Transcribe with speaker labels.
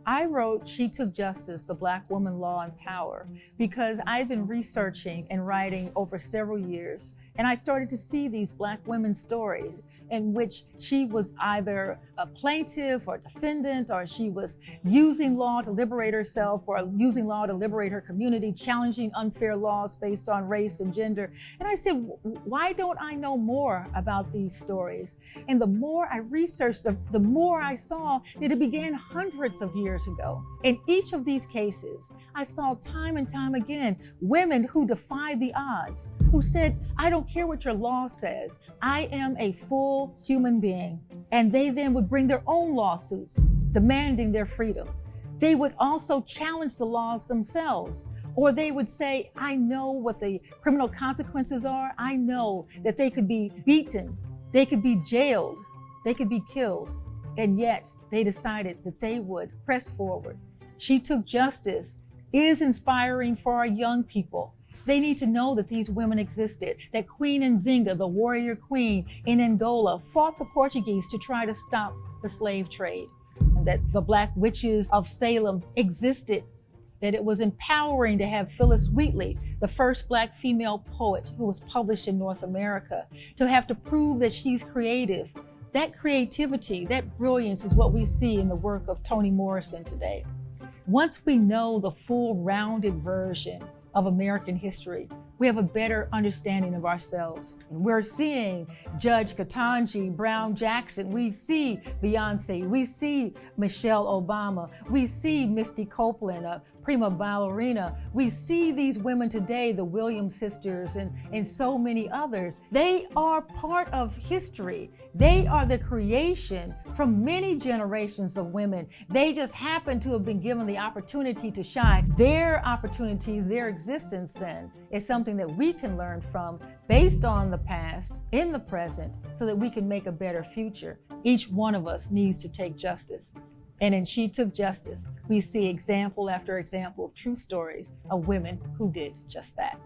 Speaker 1: I wrote She Took Justice, the Black Woman, Law, and Power, because I've been researching and writing over several years, and I started to see these Black women's stories in which she was either a plaintiff or defendant, or she was using law to liberate herself or using law to liberate her community, challenging unfair laws based on race and gender. And I said, why don't I know more about these stories? And the more I researched, the more I saw that it began hundreds of years ago. In each of these cases, I saw time and time again women who defied the odds, who said, I don't care what your law says, I am a full human being. And they then would bring their own lawsuits demanding their freedom. They would also challenge the laws themselves, or they would say, I know what the criminal consequences are. I know that they could be beaten, they could be jailed, they could be killed. And yet they decided that they would press forward. She Took Justice is inspiring for our young people. They need to know that these women existed, that Queen Nzinga, the warrior queen in Angola, fought the Portuguese to try to stop the slave trade, and that the Black witches of Salem existed, that it was empowering to have Phyllis Wheatley, the first Black female poet who was published in North America, to have to prove that she's creative. That creativity, that brilliance is what we see in the work of Toni Morrison today. Once we know the full rounded version of American history, we have a better understanding of ourselves. And we're seeing Judge Ketanji Brown Jackson, we see Beyonce, we see Michelle Obama, we see Misty Copeland, a prima ballerina. We see these women today, the Williams sisters and so many others. They are part of history. They are the creation from many generations of women. They just happen to have been given the opportunity to shine. Their opportunities, their existence then, is something that we can learn from based on the past, in the present, so that we can make a better future. Each one of us needs to take justice. And in She Took Justice, we see example after example of true stories of women who did just that.